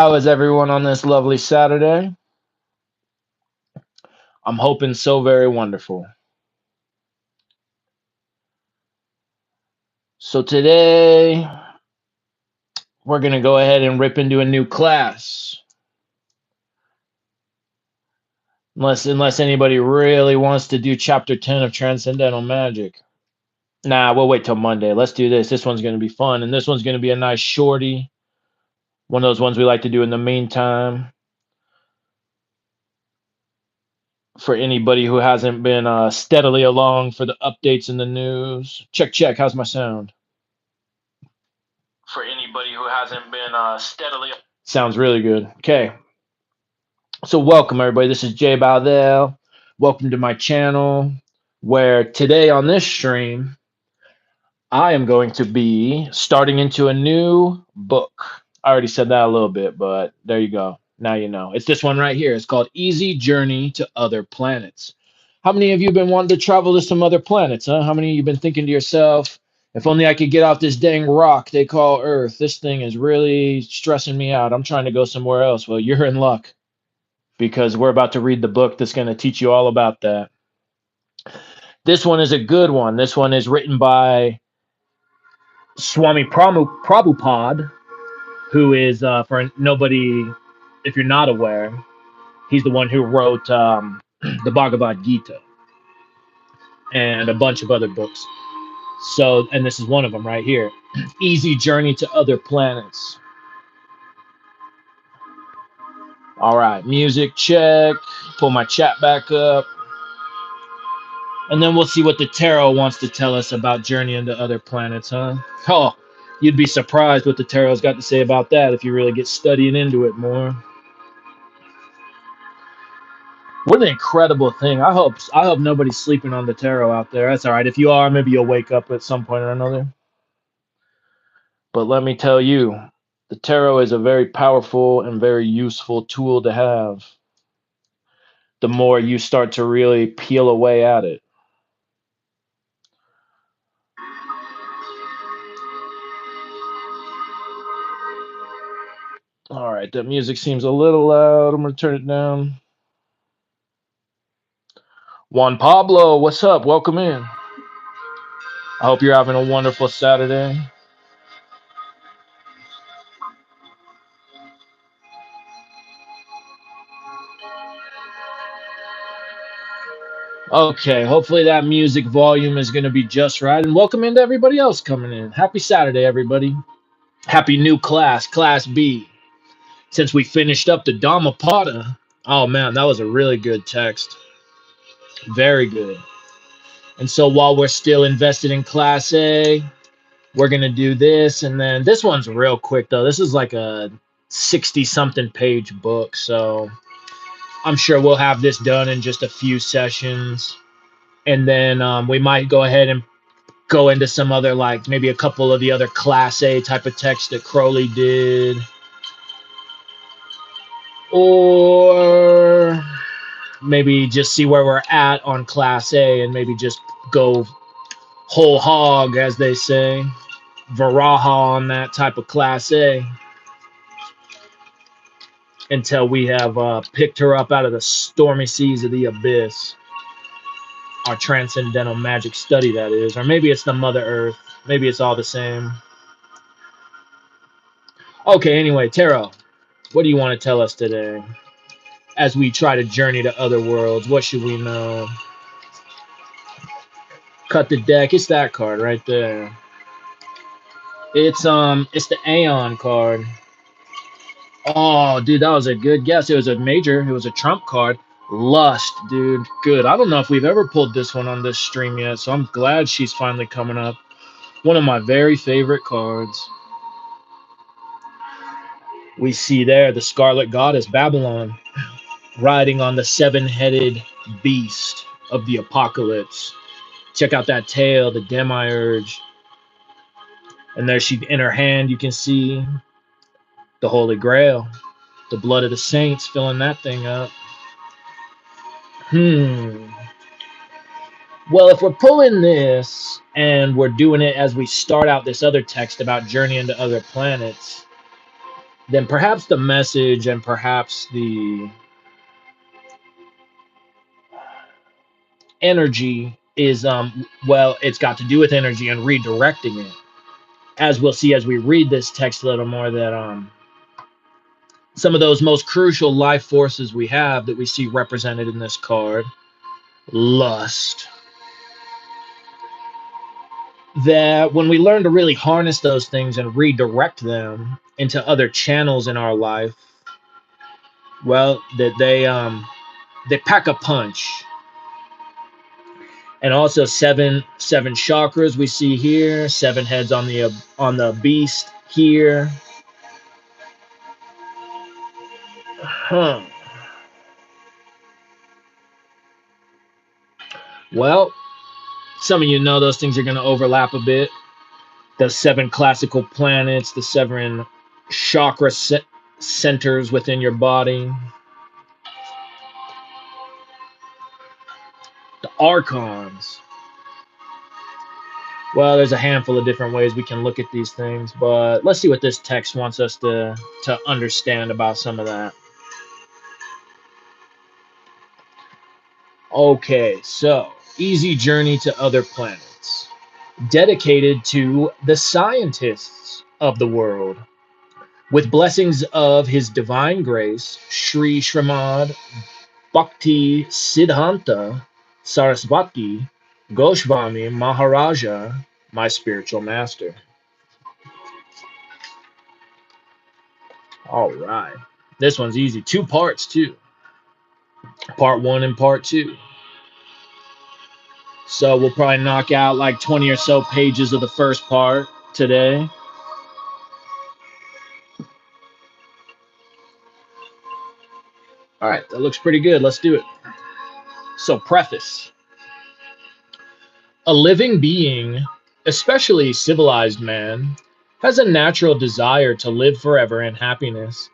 How is everyone on this lovely Saturday? I'm hoping so very wonderful. So today we're going to go ahead and rip into a new class. Unless anybody really wants to do chapter 10 of Transcendental Magic. Nah, we'll wait till Monday. Let's do this. This one's going to be fun, and this one's going to be a nice shorty. One of those ones we like to do in the meantime. For anybody who hasn't been steadily along for the updates in the news. Check, check. How's my sound? For anybody who hasn't been steadily. Sounds really good. Okay. So welcome everybody. This is Jay Baldell. Welcome to my channel, where today on this stream, I am going to be starting into a new book. I already said that a little bit, but there you go. Now you know. It's this one right here. It's called Easy Journey to Other Planets. How many of you been wanting to travel to some other planets, huh? How many of you been thinking to yourself, if only I could get off this dang rock they call Earth. This thing is really stressing me out. I'm trying to go somewhere else. Well, you're in luck because we're about to read the book that's going to teach you all about that. This one is a good one. This one is written by Swami Prabhupada, who is, for nobody, if you're not aware, he's the one who wrote the Bhagavad Gita and a bunch of other books. So, and this is one of them right here. Easy Journey to Other Planets. All right, music check. Pull my chat back up. And then we'll see what the tarot wants to tell us about journeying to other planets, huh? Oh, you'd be surprised what the tarot's got to say about that if you really get studying into it more. What an incredible thing. I hope nobody's sleeping on the tarot out there. That's all right. If you are, maybe you'll wake up at some point or another. But let me tell you, the tarot is a very powerful and very useful tool to have. The more you start to really peel away at it. All right, that music seems a little loud. I'm going to turn it down. Juan Pablo, what's up? Welcome in. I hope you're having a wonderful Saturday. Okay, hopefully that music volume is going to be just right. And welcome into everybody else coming in. Happy Saturday, everybody. Happy new class, Class B. Since we finished up the Dhammapada, oh man, that was a really good text. Very good. And so while we're still invested in Class A, we're going to do this. And then this one's real quick, though. This is like a 60-something page book. So I'm sure we'll have this done in just a few sessions. And then we might go ahead and go into some other, like maybe a couple of the other Class A type of text that Crowley did. Or maybe just see where we're at on Class A and maybe just go whole hog, as they say. Varaha on that type of Class A until we have picked her up out of the stormy seas of the abyss. Our transcendental magic study, that is. Or maybe it's the Mother Earth. Maybe it's all the same. Okay, anyway, Tarot, what do you want to tell us today? As we try to journey to other worlds, what should we know? Cut the deck. It's that card right there. It's the Aeon card. Oh, dude, that was a good guess. It was a trump card. Lust, dude. Good. I don't know if we've ever pulled this one on this stream yet, so I'm glad she's finally coming up. One of my very favorite cards. We see there the Scarlet Goddess, Babylon, riding on the seven-headed beast of the apocalypse. Check out that tail, the demiurge. And there she, in her hand, you can see the Holy Grail, the blood of the saints filling that thing up. Well, if we're pulling this and we're doing it as we start out this other text about journeying to other planets, then perhaps the message and perhaps the energy is well, it's got to do with energy and redirecting it. As we'll see as we read this text a little more, that some of those most crucial life forces we have that we see represented in this card, lust, that when we learn to really harness those things and redirect them into other channels in our life, well, that they pack a punch. And also seven chakras we see here, seven heads on the beast here. Huh. Well, some of you know those things are going to overlap a bit. The seven classical planets, the seven chakra centers within your body, the archons. Well, there's a handful of different ways we can look at these things, but let's see what this text wants us to understand about some of that. Okay, so easy journey to other planets, dedicated to the scientists of the world, with blessings of His Divine Grace, Sri Srimad Bhakti Siddhanta Saraswati Goswami Maharaja, my spiritual master. All right, this one's easy. Two parts too. Part one and part two. So we'll probably knock out like 20 or so pages of the first part today. All right, that looks pretty good. Let's do it. So, preface. A living being, especially civilized man, has a natural desire to live forever in happiness.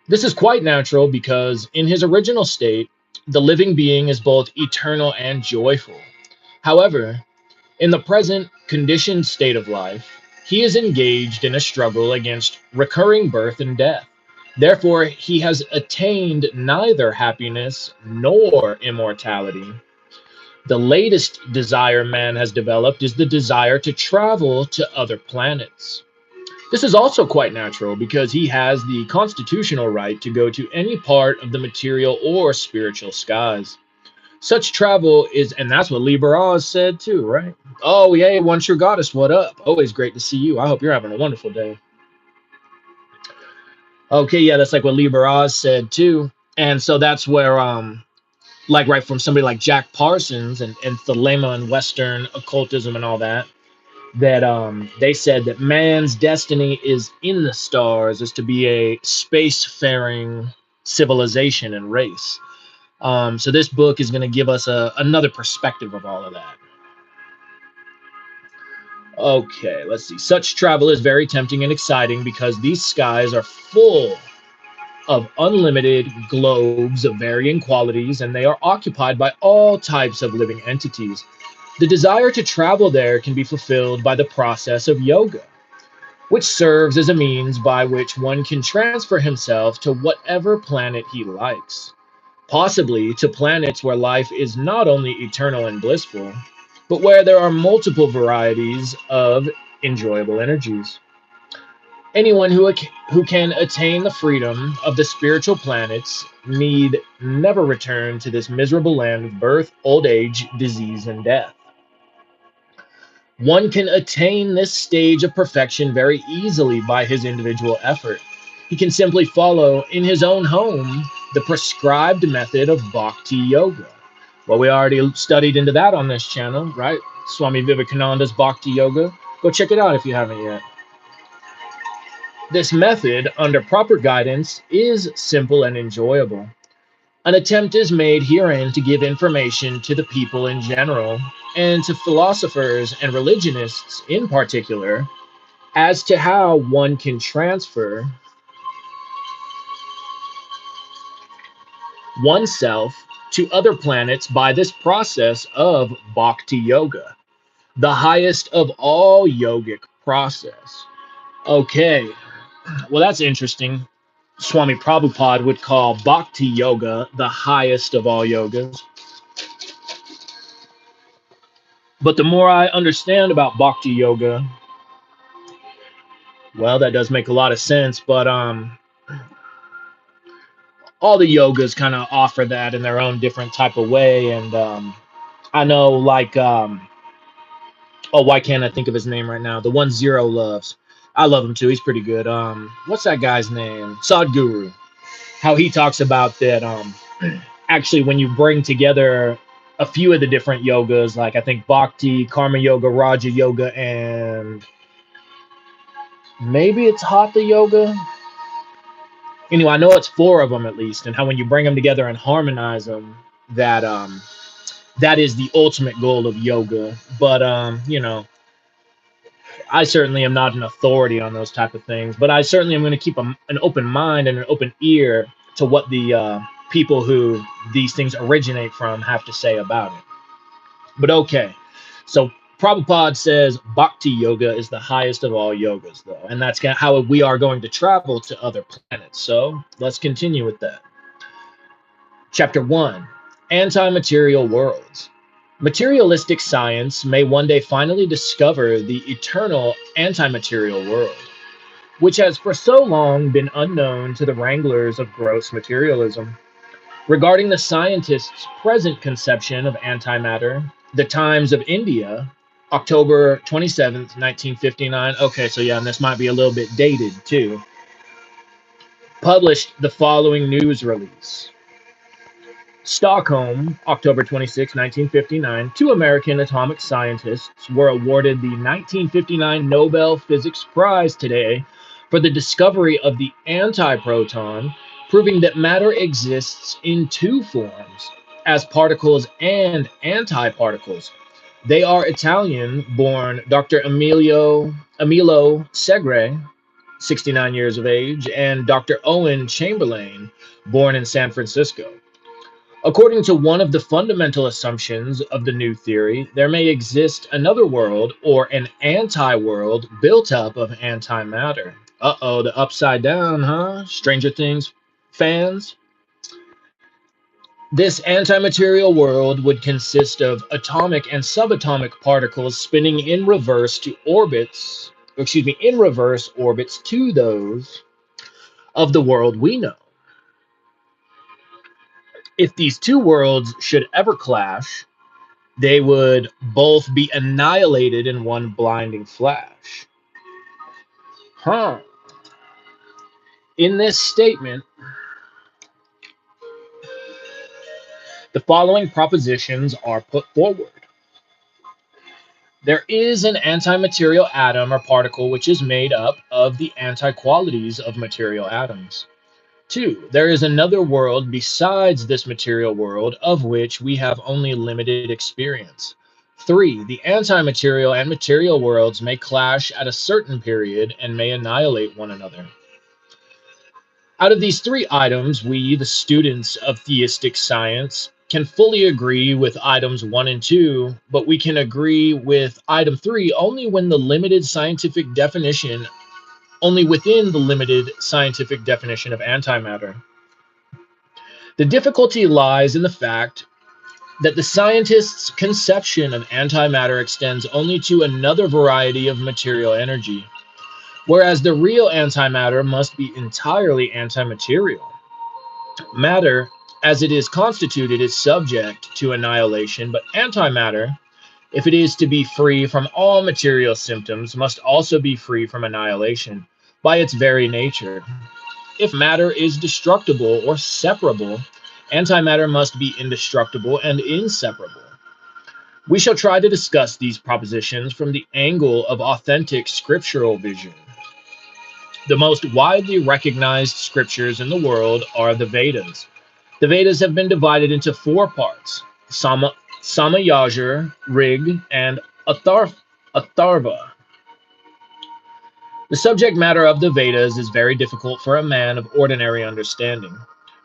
This is quite natural because, in his original state, the living being is both eternal and joyful. However, in the present conditioned state of life, he is engaged in a struggle against recurring birth and death. Therefore, he has attained neither happiness nor immortality. The latest desire man has developed is the desire to travel to other planets. This is also quite natural because he has the constitutional right to go to any part of the material or spiritual skies. Such travel is, and that's what Liber Oz said too, right? Oh, yay, once your goddess, what up? Always great to see you. I hope you're having a wonderful day. Okay, yeah, that's like what Liber Oz said too. And so that's where, like, right from somebody like Jack Parsons and Thelema and Western occultism and all that, that they said that man's destiny is in the stars, is to be a spacefaring civilization and race. So this book is going to give us another perspective of all of that. Okay, let's see. Such travel is very tempting and exciting because these skies are full of unlimited globes of varying qualities, and they are occupied by all types of living entities. The desire to travel there can be fulfilled by the process of yoga, which serves as a means by which one can transfer himself to whatever planet he likes, possibly to planets where life is not only eternal and blissful, but where there are multiple varieties of enjoyable energies. Anyone who can attain the freedom of the spiritual planets need never return to this miserable land of birth, old age, disease, and death. One can attain this stage of perfection very easily by his individual effort. He can simply follow in his own home the prescribed method of bhakti yoga. Well, we already studied into that on this channel, right? Swami Vivekananda's bhakti yoga. Go check it out if you haven't yet. This method, under proper guidance, is simple and enjoyable. An attempt is made herein to give information to the people in general, and to philosophers and religionists in particular, as to how one can transfer oneself to other planets by this process of bhakti yoga, the highest of all yogic process. Okay, well, that's interesting. Swami Prabhupada would call Bhakti Yoga the highest of all yogas. But the more I understand about Bhakti Yoga, well, that does make a lot of sense. But all the yogas kind of offer that in their own different type of way. And I know, like, oh, why can't I think of his name right now? The one Zero loves. I love him too. He's pretty good. What's that guy's name? Sadhguru. How he talks about that. Actually, when you bring together a few of the different yogas, like I think Bhakti, Karma Yoga, Raja Yoga, and maybe it's Hatha Yoga. Anyway, I know it's four of them at least, and how when you bring them together and harmonize them, that that is the ultimate goal of yoga. But I certainly am not an authority on those type of things, but I certainly am going to keep an open mind and an open ear to what the people who these things originate from have to say about it. But okay, so Prabhupada says Bhakti Yoga is the highest of all yogas, though, and that's how we are going to travel to other planets. So let's continue with that. Chapter 1, Anti-Material Worlds. Materialistic science may one day finally discover the eternal anti-material world, which has for so long been unknown to the wranglers of gross materialism. Regarding the scientists' present conception of antimatter, the Times of India, October 27th, 1959. Okay, so yeah, and this might be a little bit dated too. Published the following news release. Stockholm, October 26, 1959, two American atomic scientists were awarded the 1959 Nobel Physics Prize today for the discovery of the antiproton, proving that matter exists in two forms, as particles and antiparticles. They are Italian-born Dr. Emilio Segre, 69 years of age, and Dr. Owen Chamberlain, born in San Francisco. According to one of the fundamental assumptions of the new theory, there may exist another world or an anti-world built up of antimatter. Uh-oh, the upside down, huh? Stranger Things fans? This antimaterial world would consist of atomic and subatomic particles spinning in reverse orbits to those of the world we know. If these two worlds should ever clash, they would both be annihilated in one blinding flash. In this statement, the following propositions are put forward. There is an antimaterial atom or particle which is made up of the anti-qualities of material atoms. 2. There is another world besides this material world of which we have only limited experience. 3. The anti-material and material worlds may clash at a certain period and may annihilate one another. Out of these three items, we, the students of theistic science, can fully agree with items 1 and 2, but we can agree with item 3 only within the limited scientific definition of antimatter. The difficulty lies in the fact that the scientists' conception of antimatter extends only to another variety of material energy, whereas the real antimatter must be entirely antimaterial. Matter, as it is constituted, is subject to annihilation, but antimatter, if it is to be free from all material symptoms, must also be free from annihilation by its very nature. If matter is destructible or separable, antimatter must be indestructible and inseparable. We shall try to discuss these propositions from the angle of authentic scriptural vision. The most widely recognized scriptures in the world are the Vedas. The Vedas have been divided into four parts: Samayajur, Rig, and Atharva. The subject matter of the Vedas is very difficult for a man of ordinary understanding.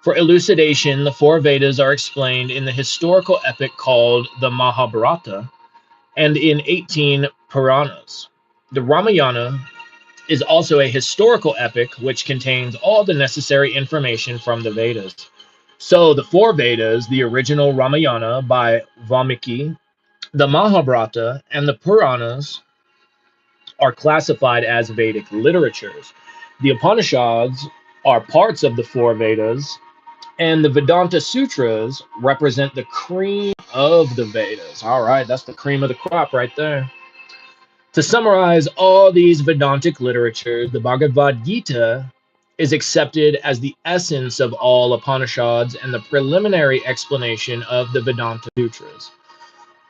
For elucidation, the four Vedas are explained in the historical epic called the Mahabharata and in 18 Puranas. The Ramayana is also a historical epic which contains all the necessary information from the Vedas. So the four Vedas, the original Ramayana by Valmiki, the Mahabharata, and the Puranas are classified as Vedic literatures. The Upanishads are parts of the four Vedas, and the Vedanta Sutras represent the cream of the Vedas. All right, that's the cream of the crop right there. To summarize all these Vedantic literatures, the Bhagavad Gita is accepted as the essence of all Upanishads and the preliminary explanation of the Vedanta Sutras.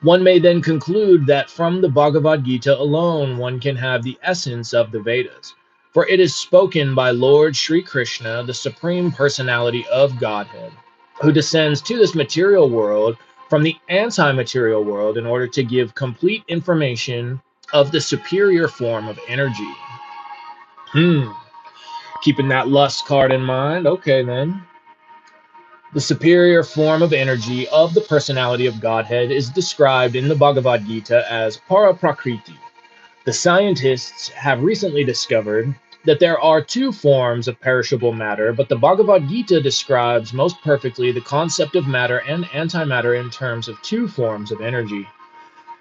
One may then conclude that from the Bhagavad Gita alone, one can have the essence of the Vedas, for it is spoken by Lord Sri Krishna, the Supreme Personality of Godhead, who descends to this material world from the anti-material world in order to give complete information of the superior form of energy. Keeping that lust card in mind. Okay, then. The superior form of energy of the personality of Godhead is described in the Bhagavad Gita as Paraprakriti. The scientists have recently discovered that there are two forms of perishable matter, but the Bhagavad Gita describes most perfectly the concept of matter and antimatter in terms of two forms of energy.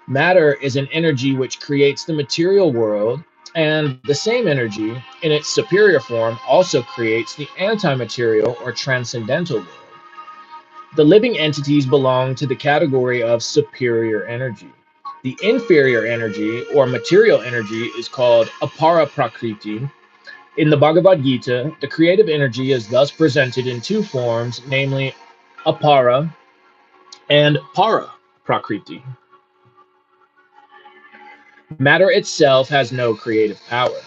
Matter is an energy which creates the material world, and the same energy, in its superior form, also creates the antimaterial or transcendental world. The living entities belong to the category of superior energy. The inferior energy or material energy is called apara prakriti. In the Bhagavad Gita, the creative energy is thus presented in two forms, namely apara and para prakriti. Matter itself has no creative power.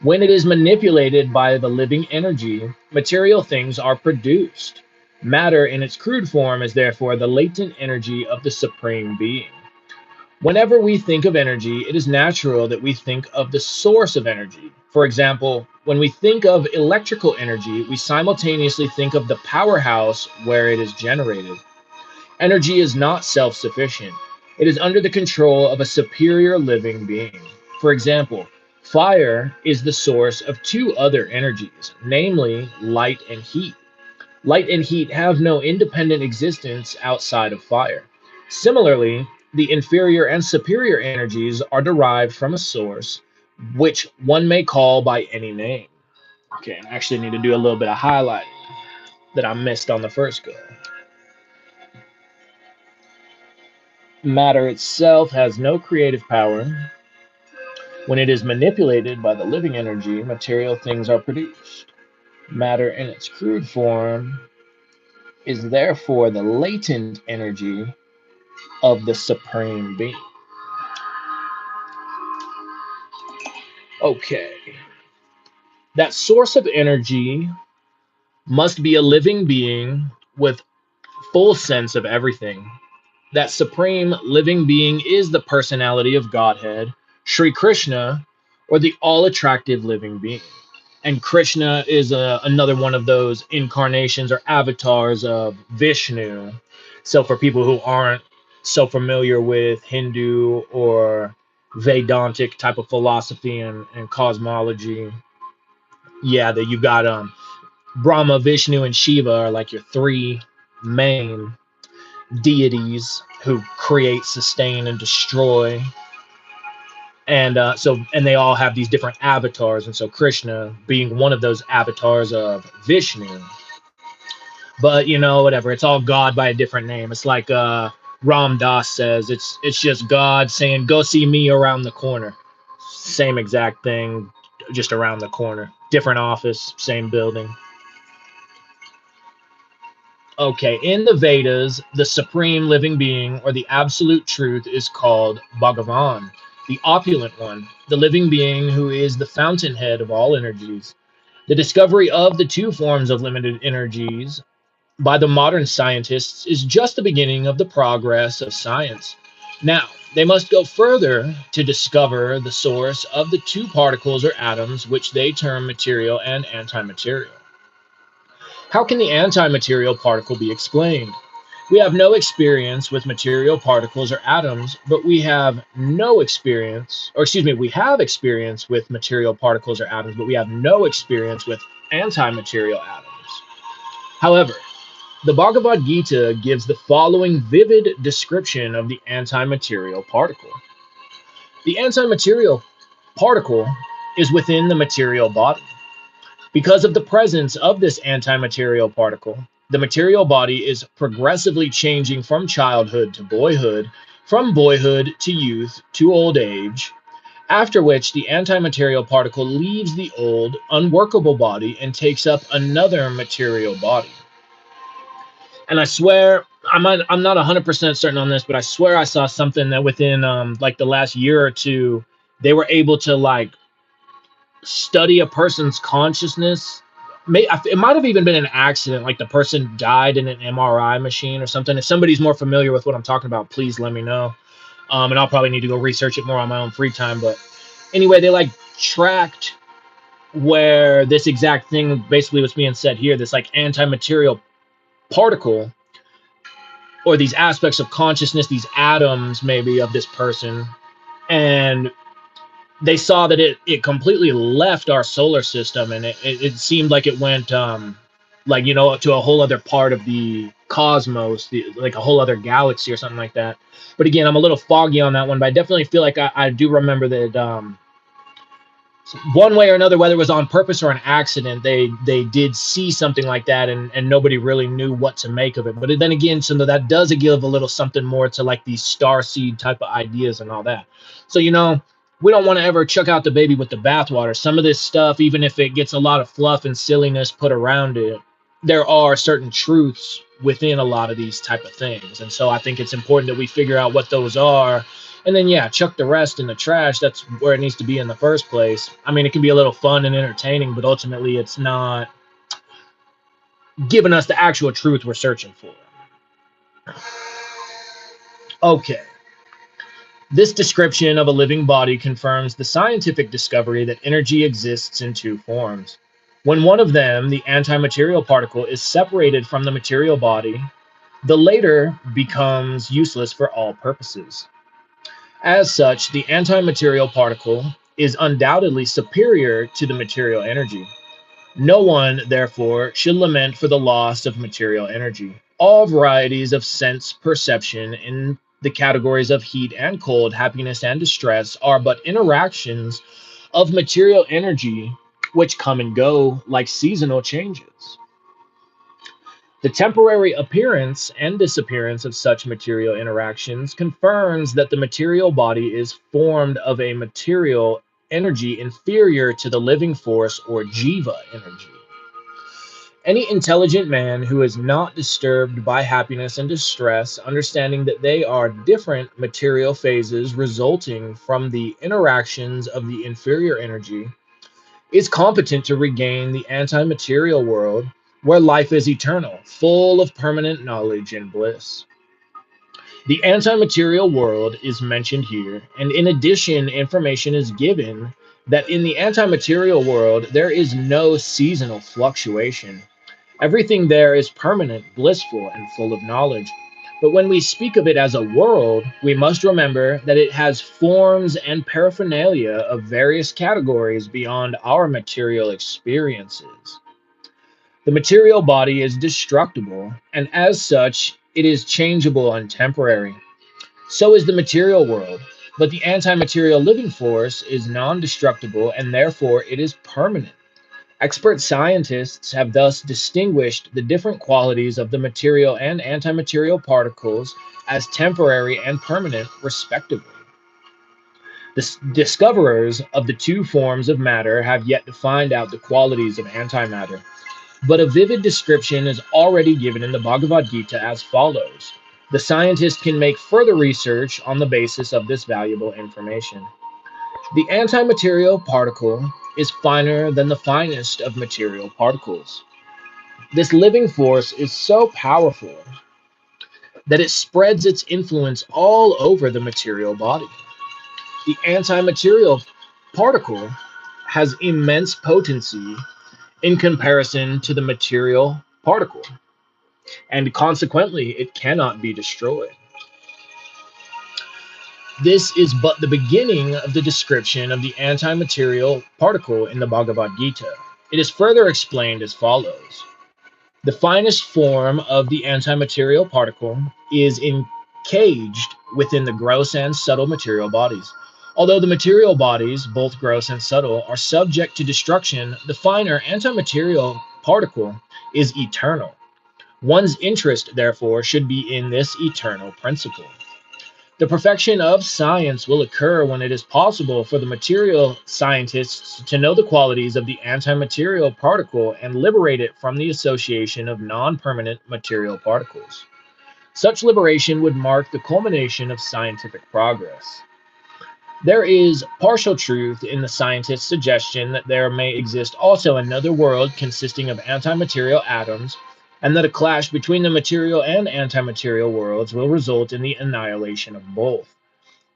When it is manipulated by the living energy, material things are produced. Matter in its crude form is therefore the latent energy of the Supreme Being. Whenever we think of energy, it is natural that we think of the source of energy. For example, when we think of electrical energy, we simultaneously think of the powerhouse where it is generated. Energy is not self-sufficient. It is under the control of a superior living being. For example, fire is the source of two other energies, namely light and heat. Light and heat have no independent existence outside of fire. Similarly, the inferior and superior energies are derived from a source which one may call by any name. Okay, and I actually need to do a little bit of highlighting that I missed on the first go. Matter itself has no creative power. When it is manipulated by the living energy, material things are produced. Matter in its crude form is therefore the latent energy of the Supreme Being. Okay. That source of energy must be a living being with full sense of everything. That supreme living being is the personality of Godhead, Sri Krishna, or the all-attractive living being. And Krishna is another one of those incarnations or avatars of Vishnu. So for people who aren't so familiar with Hindu or Vedantic type of philosophy and cosmology, yeah, that you've got Brahma, Vishnu, and Shiva are like your three main deities who create, sustain, and destroy. And they all have these different avatars, and so Krishna being one of those avatars of Vishnu. But whatever, it's all God by a different name. It's like Ram Dass says, it's just God saying, "Go see me around the corner." Same exact thing, just around the corner. Different office, same building. Okay, in the Vedas, the supreme living being or the absolute truth is called Bhagavan, the opulent one, the living being who is the fountainhead of all energies. The discovery of the two forms of limited energies by the modern scientists is just the beginning of the progress of science. Now, they must go further to discover the source of the two particles or atoms which they term material and antimaterial. How can the antimaterial particle be explained? We have no experience with material particles or atoms, but we have no experience, or excuse me, we have experience with material particles or atoms, but we have no experience with anti-material atoms. However, the Bhagavad Gita gives the following vivid description of the anti-material particle. The anti-material particle is within the material body. Because of the presence of this anti-material particle, the material body is progressively changing from childhood to boyhood, from boyhood to youth to old age, after which the anti-material particle leaves the old, unworkable body and takes up another material body. And I swear, I'm not 100% certain on this, but I swear I saw something that within like the last year or two, they were able to like study a person's consciousness. It might have even been an accident, like the person died in an MRI machine or something. If somebody's more familiar with what I'm talking about, please let me know. And I'll probably need to go research it more on my own free time. But anyway, they like tracked where this exact thing basically was being said here, this like anti-material particle or these aspects of consciousness, these atoms maybe of this person. And they saw that it completely left our solar system, and it seemed like it went like, you know, to a whole other part of the cosmos, like a whole other galaxy or something like that. But again, I'm a little foggy on that one, but I definitely feel like I do remember that one way or another, whether it was on purpose or an accident, they did see something like that, and nobody really knew what to make of it. But then again, so that does give a little something more to like these star seed type of ideas and all that. So, you know, we don't want to ever chuck out the baby with the bathwater. Some of this stuff, even if it gets a lot of fluff and silliness put around it, there are certain truths within a lot of these type of things. And so I think it's important that we figure out what those are, and then, yeah, chuck the rest in the trash. That's where it needs to be in the first place. I mean, it can be a little fun and entertaining, but ultimately it's not giving us the actual truth we're searching for. Okay. This description of a living body confirms the scientific discovery that energy exists in two forms. When one of them, the antimaterial particle, is separated from the material body, the later becomes useless for all purposes. As such, the antimaterial particle is undoubtedly superior to the material energy. No one, therefore, should lament for the loss of material energy. All varieties of sense perception in the categories of heat and cold, happiness and distress are but interactions of material energy which come and go like seasonal changes. The temporary appearance and disappearance of such material interactions confirms that the material body is formed of a material energy inferior to the living force or jiva energy. Any intelligent man who is not disturbed by happiness and distress, understanding that they are different material phases resulting from the interactions of the inferior energy, is competent to regain the anti-material world where life is eternal, full of permanent knowledge and bliss. The anti-material world is mentioned here, and in addition, information is given that in the anti-material world there is no seasonal fluctuation. Everything there is permanent, blissful, and full of knowledge. But when we speak of it as a world, we must remember that it has forms and paraphernalia of various categories beyond our material experiences. The material body is destructible, and as such, it is changeable and temporary. So is the material world, but the anti-material living force is non-destructible, and therefore it is permanent. Expert scientists have thus distinguished the different qualities of the material and antimaterial particles as temporary and permanent, respectively. The discoverers of the two forms of matter have yet to find out the qualities of antimatter, but a vivid description is already given in the Bhagavad Gita as follows. The scientist can make further research on the basis of this valuable information. The antimaterial particle is finer than the finest of material particles. This living force is so powerful that it spreads its influence all over the material body. The antimaterial particle has immense potency in comparison to the material particle. and consequently, it cannot be destroyed. This is but the beginning of the description of the anti-material particle in the Bhagavad Gita. It is further explained as follows. The finest form of the anti-material particle is encaged within the gross and subtle material bodies. Although the material bodies, both gross and subtle, are subject to destruction, the finer anti-material particle is eternal. One's interest, therefore, should be in this eternal principle. The perfection of science will occur when it is possible for the material scientists to know the qualities of the antimaterial particle and liberate it from the association of non-permanent material particles. Such liberation would mark the culmination of scientific progress. There is partial truth in the scientist's suggestion that there may exist also another world consisting of antimaterial atoms, and that a clash between the material and antimaterial worlds will result in the annihilation of both.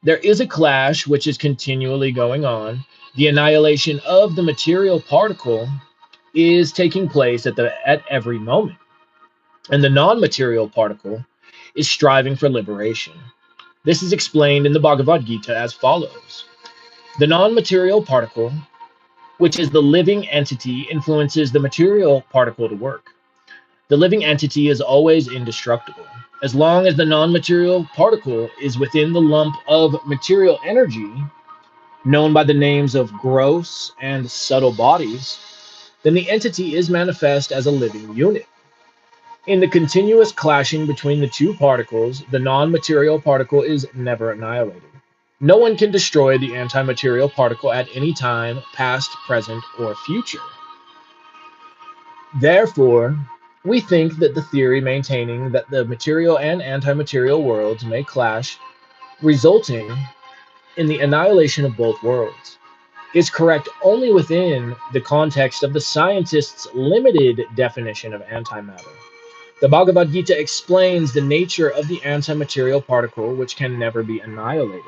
There is a clash which is continually going on. The annihilation of the material particle is taking place at every moment, and the non-material particle is striving for liberation. This is explained in the Bhagavad Gita as follows. The non-material particle, which is the living entity, influences the material particle to work. The living entity is always indestructible. As long as the non-material particle is within the lump of material energy, known by the names of gross and subtle bodies, then the entity is manifest as a living unit. In the continuous clashing between the two particles, the non-material particle is never annihilated. No one can destroy the antimaterial particle at any time, past, present, or future. Therefore, we think that the theory maintaining that the material and antimaterial worlds may clash, resulting in the annihilation of both worlds, is correct only within the context of the scientist's limited definition of antimatter. The Bhagavad Gita explains the nature of the antimaterial particle, which can never be annihilated.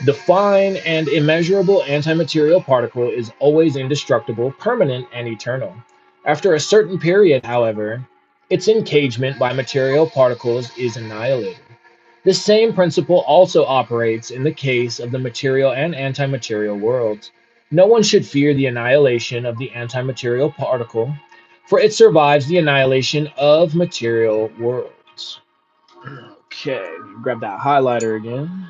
The fine and immeasurable antimaterial particle is always indestructible, permanent, and eternal. After a certain period, however, its engagement by material particles is annihilated. The same principle also operates in the case of the material and antimaterial worlds. No one should fear the annihilation of the antimaterial particle, for it survives the annihilation of material worlds. Okay, grab that highlighter again.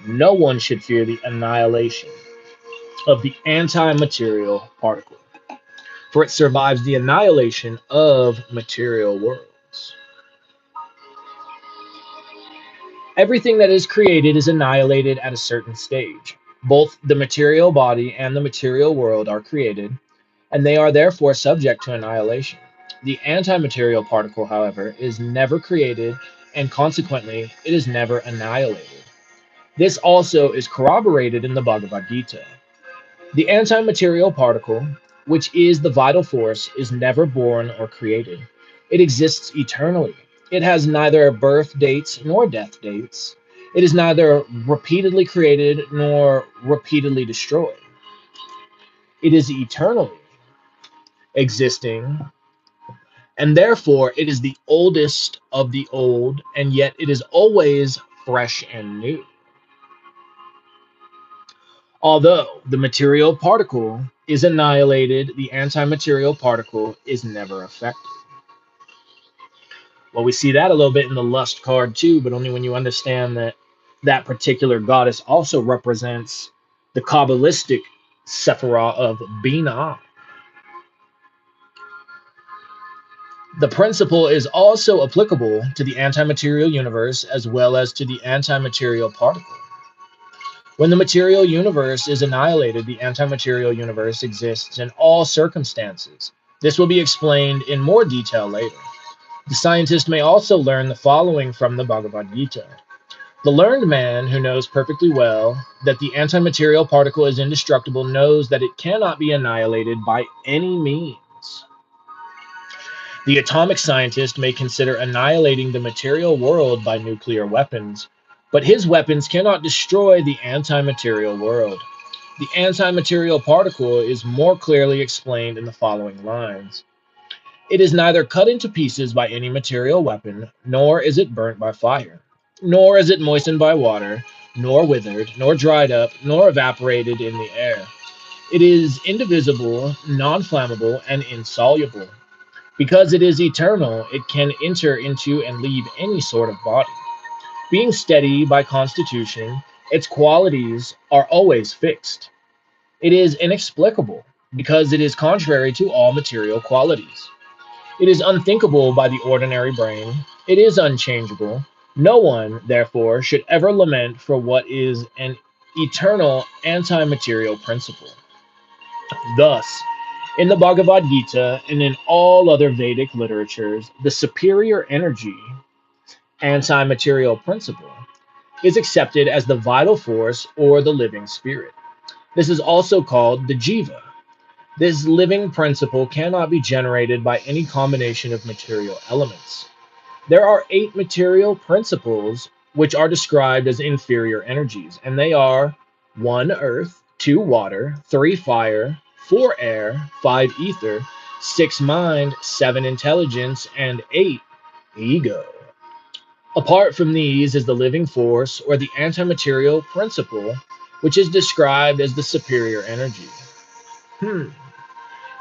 No one should fear the annihilation of the antimaterial particle, for it survives the annihilation of material worlds. Everything that is created is annihilated at a certain stage. Both the material body and the material world are created, and they are therefore subject to annihilation. The antimaterial particle, however, is never created, and consequently, it is never annihilated. This also is corroborated in the Bhagavad Gita. The antimaterial particle, which is the vital force, is never born or created. It exists eternally. It has neither birth dates nor death dates. It is neither repeatedly created nor repeatedly destroyed. It is eternally existing, and therefore it is the oldest of the old, and yet it is always fresh and new. Although the material particle is annihilated, the antimaterial particle is never affected. Well, we see that a little bit in the lust card too, but only when you understand that that particular goddess also represents the Kabbalistic Sephirah of Binah. The principle is also applicable to the antimaterial universe as well as to the antimaterial particle. When the material universe is annihilated, the antimaterial universe exists in all circumstances. This will be explained in more detail later. The scientist may also learn the following from the Bhagavad Gita. The learned man who knows perfectly well that the antimaterial particle is indestructible knows that it cannot be annihilated by any means. The atomic scientist may consider annihilating the material world by nuclear weapons, But his weapons cannot destroy the anti-material world. The anti-material particle is more clearly explained in the following lines. It is neither cut into pieces by any material weapon, nor is it burnt by fire, nor is it moistened by water, nor withered, nor dried up, nor evaporated in the air. It is indivisible, non-flammable, and insoluble. Because it is eternal, it can enter into and leave any sort of body. Being steady by constitution, its qualities are always fixed. It is inexplicable, because it is contrary to all material qualities. It is unthinkable by the ordinary brain. It is unchangeable. No one, therefore, should ever lament for what is an eternal anti-material principle. Thus, in the Bhagavad Gita and in all other Vedic literatures, the superior energy, anti-material principle, is accepted as the vital force or the living spirit. This is also called the jiva. This living principle cannot be generated by any combination of material elements. There are 8 material principles which are described as inferior energies, and they are 1 earth, 2 water, 3 fire, 4 air, 5 ether, 6 mind, 7 intelligence, and 8 ego. Apart from these is the living force or the antimaterial principle, which is described as the superior energy.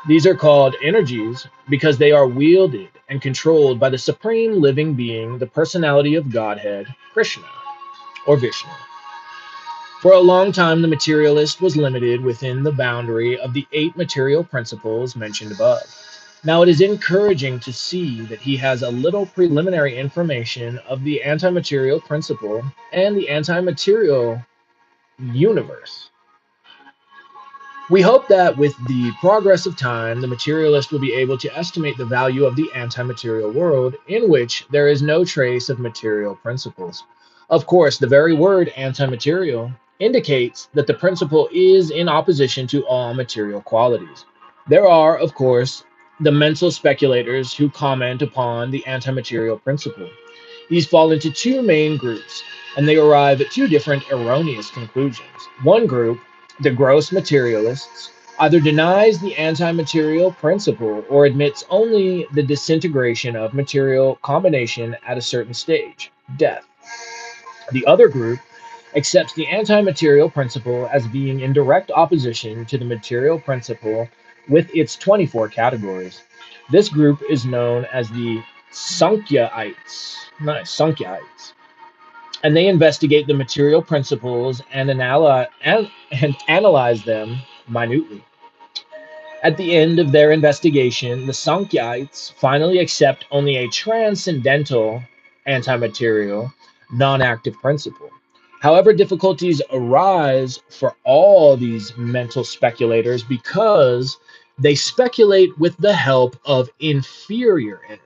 These are called energies because they are wielded and controlled by the supreme living being, the personality of Godhead, Krishna or Vishnu. For a long time, the materialist was limited within the boundary of the 8 material principles mentioned above. Now, it is encouraging to see that he has a little preliminary information of the anti-material principle and the anti-material universe. We hope that with the progress of time, the materialist will be able to estimate the value of the anti-material world in which there is no trace of material principles. Of course, the very word anti-material indicates that the principle is in opposition to all material qualities. There are, of course, the mental speculators who comment upon the anti-material principle. These fall into 2 main groups, and they arrive at 2 different erroneous conclusions. One group, the gross materialists, either denies the anti-material principle or admits only the disintegration of material combination at a certain stage, death. The other group accepts the anti-material principle as being in direct opposition to the material principle with its 24 categories. This group is known as the Sankhyaites. Nice, Sankhyaites. And they investigate the material principles and analyze them minutely. At the end of their investigation, the Sankhyaites finally accept only a transcendental anti-material, non-active principle. However, difficulties arise for all these mental speculators because they speculate with the help of inferior energy.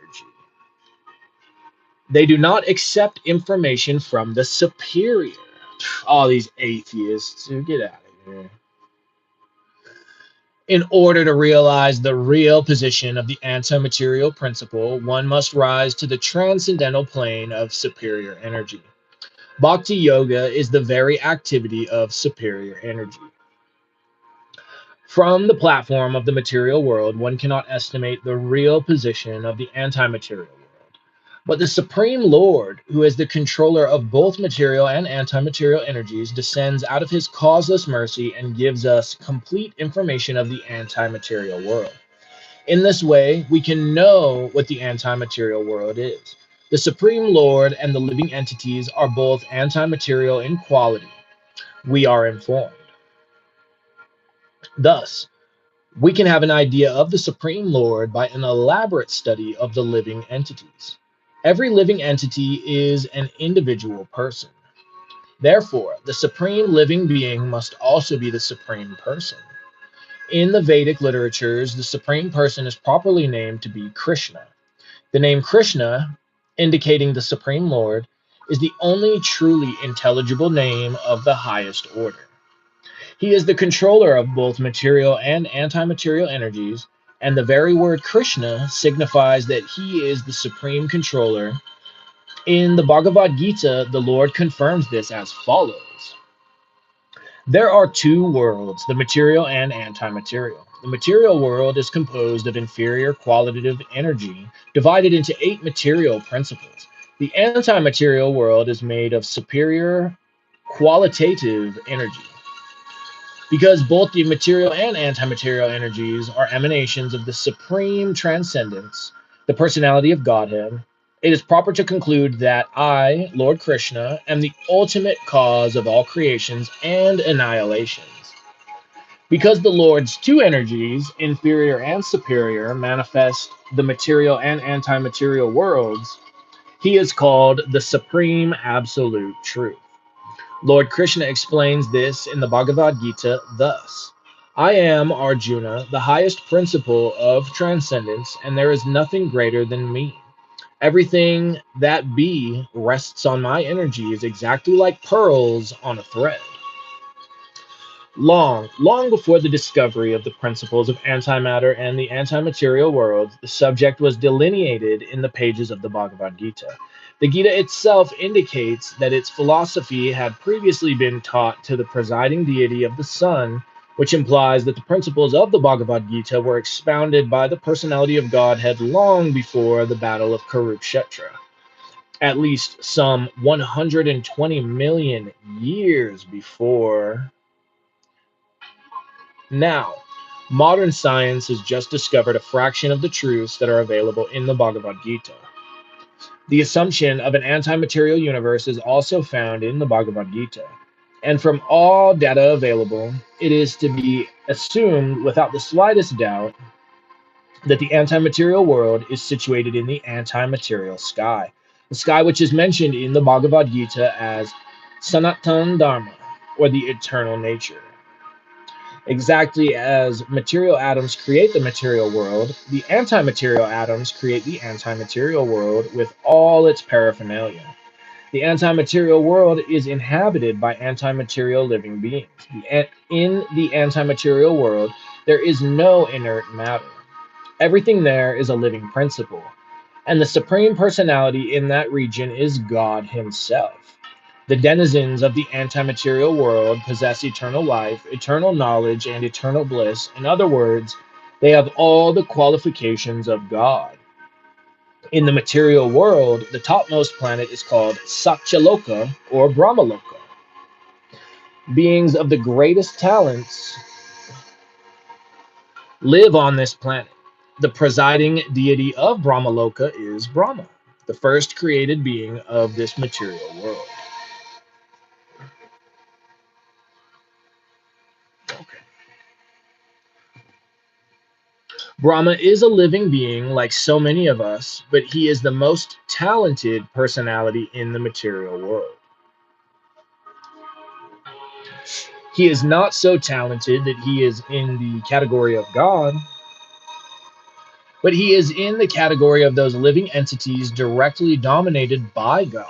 They do not accept information from the superior. All these atheists, get out of here. In order to realize the real position of the anti-material principle, one must rise to the transcendental plane of superior energy. Bhakti yoga is the very activity of superior energy. From the platform of the material world, one cannot estimate the real position of the anti-material world. But the Supreme Lord, who is the controller of both material and anti-material energies, descends out of his causeless mercy and gives us complete information of the anti-material world. In this way, we can know what the anti-material world is. The Supreme Lord and the living entities are both anti-material in quality. We are informed. Thus, we can have an idea of the Supreme Lord by an elaborate study of the living entities. Every living entity is an individual person. Therefore, the supreme living being must also be the supreme person. In the Vedic literatures, the supreme person is properly named to be Krishna. The name Krishna, indicating the Supreme Lord, is the only truly intelligible name of the highest order. He is the controller of both material and anti-material energies, and the very word Krishna signifies that he is the supreme controller In the Bhagavad Gita, the Lord confirms this as follows. There are two worlds, the material and anti-material. The material world is composed of inferior qualitative energy divided into 8 material principles. The anti-material world is made of superior qualitative energy. Because both the material and anti-material energies are emanations of the supreme transcendence, the personality of Godhead, it is proper to conclude that I, Lord Krishna, am the ultimate cause of all creations and annihilations. Because the Lord's two energies, inferior and superior, manifest the material and anti-material worlds, he is called the Supreme Absolute Truth. Lord Krishna explains this in the Bhagavad Gita thus. I am, Arjuna, the highest principle of transcendence, and there is nothing greater than me. Everything that be rests on my energies exactly like pearls on a thread. Long before the discovery of the principles of antimatter and the antimaterial world, the subject was delineated in the pages of the Bhagavad Gita. The Gita itself indicates that its philosophy had previously been taught to the presiding deity of the sun, which implies that the principles of the Bhagavad Gita were expounded by the personality of Godhead long before the Battle of Kurukshetra, at least some 120 million years before. Now, modern science has just discovered a fraction of the truths that are available in the Bhagavad Gita. The assumption of an anti-material universe is also found in the Bhagavad Gita. And from all data available, it is to be assumed without the slightest doubt that the anti-material world is situated in the anti-material sky. The sky which is mentioned in the Bhagavad Gita as Sanatan Dharma, or the eternal nature. Exactly as material atoms create the material world, the anti-material atoms create the anti-material world with all its paraphernalia. The anti-material world is inhabited by anti-material living beings. In the anti-material world, there is no inert matter. Everything there is a living principle, and the supreme personality in that region is God Himself. The denizens of the anti-material world possess eternal life, eternal knowledge, and eternal bliss. In other words, they have all the qualifications of God. In the material world, the topmost planet is called Satyaloka or Brahmaloka. Beings of the greatest talents live on this planet. The presiding deity of Brahmaloka is Brahma, the first created being of this material world. Okay. Brahma is a living being like so many of us, but he is the most talented personality in the material world. He is not so talented that he is in the category of God, but he is in the category of those living entities directly dominated by God.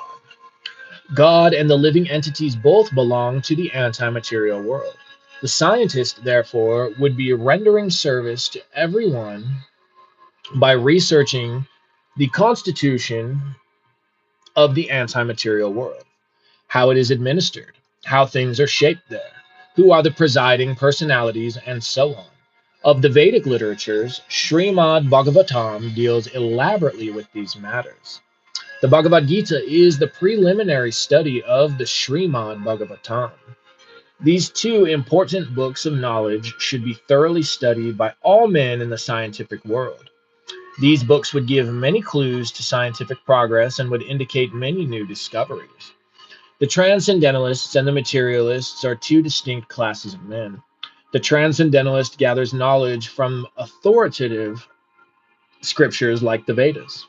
God and the living entities both belong to the anti-material world. The scientist, therefore, would be rendering service to everyone by researching the constitution of the anti-material world, how it is administered, how things are shaped there, who are the presiding personalities, and so on. Of the Vedic literatures, Srimad Bhagavatam deals elaborately with these matters. The Bhagavad Gita is the preliminary study of the Srimad Bhagavatam. These two important books of knowledge should be thoroughly studied by all men in the scientific world. These books would give many clues to scientific progress and would indicate many new discoveries. The transcendentalists and the materialists are two distinct classes of men. The transcendentalist gathers knowledge from authoritative scriptures like the Vedas.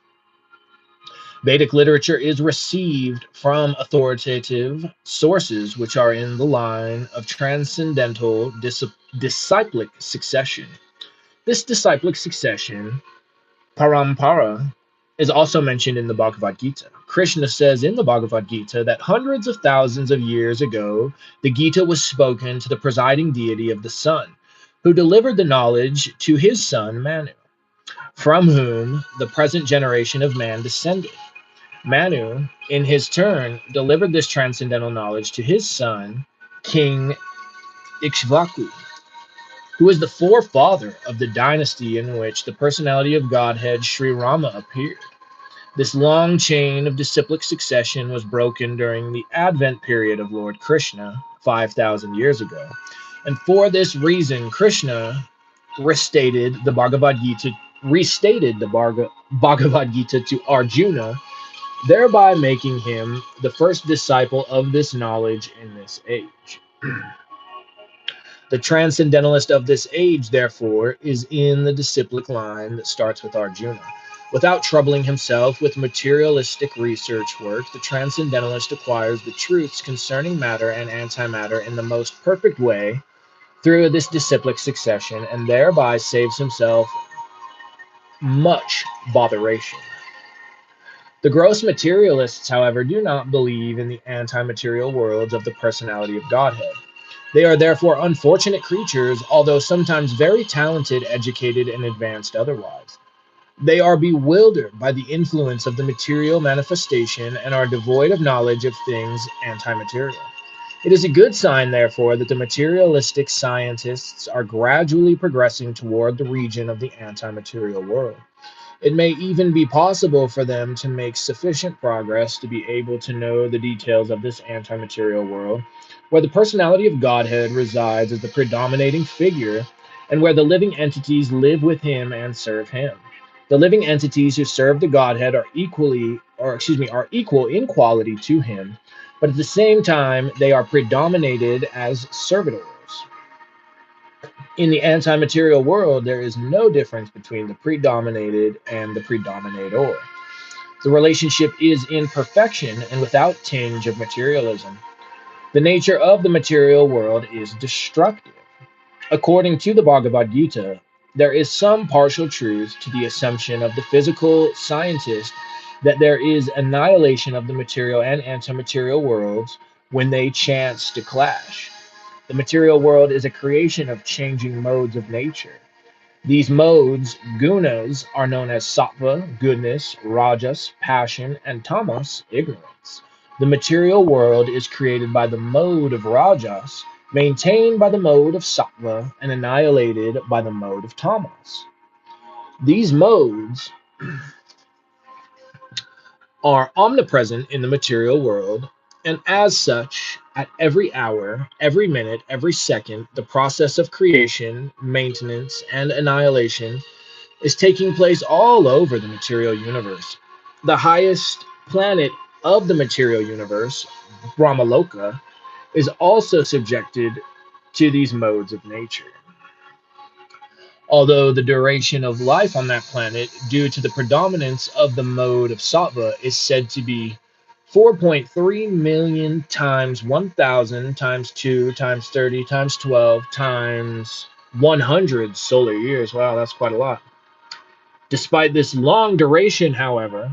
Vedic literature is received from authoritative sources which are in the line of transcendental disciplic succession. This disciplic succession, parampara, is also mentioned in the Bhagavad Gita. Krishna says in the Bhagavad Gita that hundreds of thousands of years ago, the Gita was spoken to the presiding deity of the sun, who delivered the knowledge to his son Manu, from whom the present generation of man descended. Manu, in his turn, delivered this transcendental knowledge to his son, King Ikshvaku, who is the forefather of the dynasty in which the personality of Godhead Sri Rama appeared. This long chain of disciplic succession was broken during the Advent period of Lord Krishna, 5,000 years ago. And for this reason, Krishna restated the Bhagavad Gita to Arjuna, thereby making him the first disciple of this knowledge in this age. The transcendentalist of this age, therefore, is in the disciplic line that starts with Arjuna. Without troubling himself with materialistic research work, the transcendentalist acquires the truths concerning matter and antimatter in the most perfect way through this disciplic succession, and thereby saves himself much botheration. The gross materialists, however, do not believe in the anti-material worlds of the personality of Godhead. They are therefore unfortunate creatures, although sometimes very talented, educated, and advanced otherwise. They are bewildered by the influence of the material manifestation and are devoid of knowledge of things anti-material. It is a good sign, therefore, that the materialistic scientists are gradually progressing toward the region of the anti-material world. It may even be possible for them to make sufficient progress to be able to know the details of this anti-material world, where the personality of Godhead resides as the predominating figure, and where the living entities live with him and serve him. The living entities who serve the Godhead are equal in quality to him, but at the same time they are predominated as servitors. In the anti-material world, there is no difference between the predominated and the predominator. The relationship is in perfection and without tinge of materialism. The nature of the material world is destructive. According to the Bhagavad Gita, there is some partial truth to the assumption of the physical scientist that there is annihilation of the material and anti-material worlds when they chance to clash. The material world is a creation of changing modes of nature. These modes, gunas, are known as sattva, goodness, rajas, passion, and tamas, ignorance. The material world is created by the mode of rajas, maintained by the mode of sattva, and annihilated by the mode of tamas. These modes are omnipresent in the material world, and as such, at every hour, every minute, every second, the process of creation, maintenance, and annihilation is taking place all over the material universe. The highest planet of the material universe, Brahmaloka, is also subjected to these modes of nature. Although the duration of life on that planet, due to the predominance of the mode of sattva, is said to be 4.3 million times 1,000 times 2 times 30 times 12 times 100 solar years. Wow, that's quite a lot. Despite this long duration, however,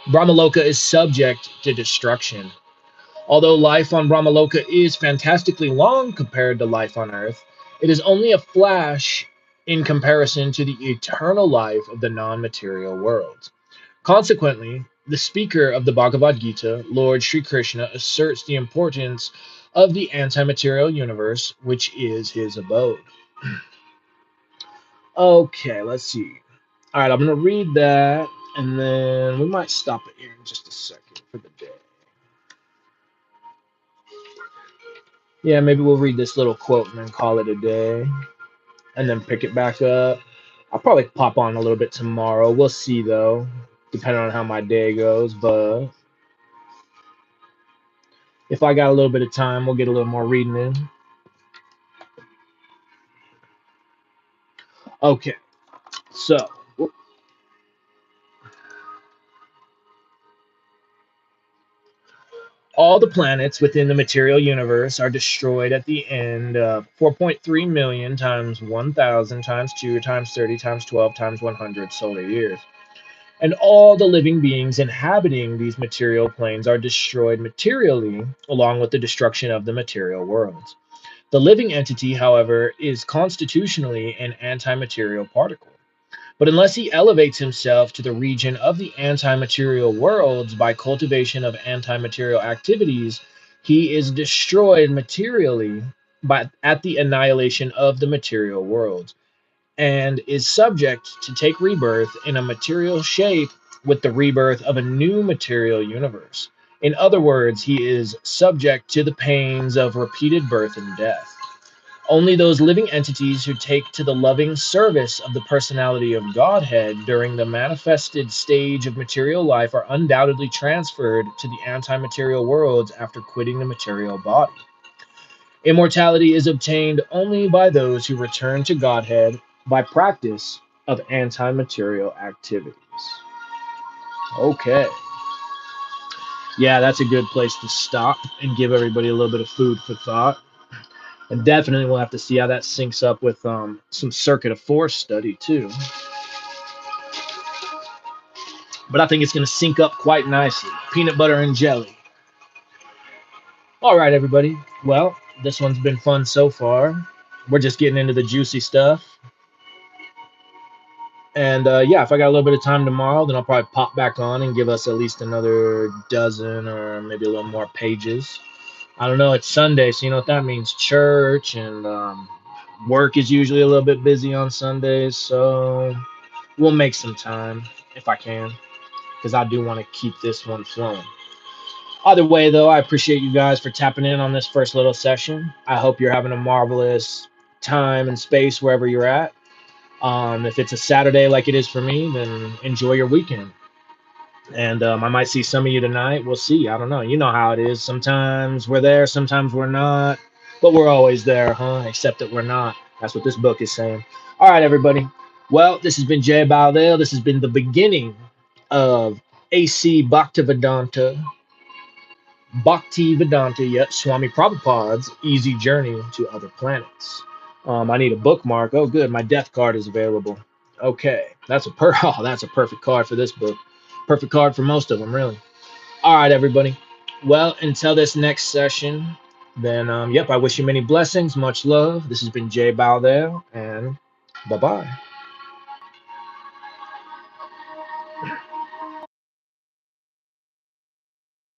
Brahmaloka is subject to destruction. Although life on Brahmaloka is fantastically long compared to life on Earth, it is only a flash in comparison to the eternal life of the non material world. Consequently, the speaker of the Bhagavad Gita, Lord Sri Krishna, asserts the importance of the anti material universe, which is his abode. Okay, let's see. All right, I'm going to read that, and then we might stop it here in just a second for the day. Yeah, maybe we'll read this little quote and then call it a day, and then pick it back up. I'll probably pop on a little bit tomorrow. We'll see, though, depending on how my day goes. But if I got a little bit of time, we'll get a little more reading in. Okay, so all the planets within the material universe are destroyed at the end of 4.3 million times 1,000 times 2 times 30 times 12 times 100 solar years. And all the living beings inhabiting these material planes are destroyed materially, along with the destruction of the material worlds. The living entity, however, is constitutionally an anti material particle. But unless he elevates himself to the region of the anti-material worlds by cultivation of anti-material activities, he is destroyed materially by at the annihilation of the material worlds, and is subject to take rebirth in a material shape with the rebirth of a new material universe. In other words, he is subject to the pains of repeated birth and death. Only those living entities who take to the loving service of the personality of Godhead during the manifested stage of material life are undoubtedly transferred to the anti material worlds after quitting the material body. Immortality is obtained only by those who return to Godhead by practice of anti material activities. Okay. Yeah, that's a good place to stop and give everybody a little bit of food for thought. And definitely we'll have to see how that syncs up with some circuit of force study too. But I think it's going to sync up quite nicely. Peanut butter and jelly. All right, everybody. Well, this one's been fun so far. We're just getting into the juicy stuff. And yeah, if I got a little bit of time tomorrow, then I'll probably pop back on and give us at least another dozen or maybe a little more pages. I don't know. It's Sunday, so you know what that means. Church and work is usually a little bit busy on Sundays. So we'll make some time if I can, because I do want to keep this one flowing. Either way, though, I appreciate you guys for tapping in on this first little session. I hope you're having a marvelous time and space wherever you're at. If it's a Saturday like it is for me, then enjoy your weekend. And I might see some of you tonight. We'll see. I don't know. You know how it is. Sometimes we're there, sometimes we're not. But we're always there, huh? Except that we're not. That's what this book is saying. All right, everybody. Well, this has been Jay Baldale. This has been the beginning of AC Bhaktivedanta. Bhaktivedanta, yet Swami Prabhupada's Easy Journey to Other Planets. I need a bookmark. Oh, good. My death card is available. Okay. That's a perfect card for this book. Perfect card for most of them, really. All right, everybody. Well, until this next session, then, yep, I wish you many blessings, much love. This has been Jay Baldale, and bye-bye.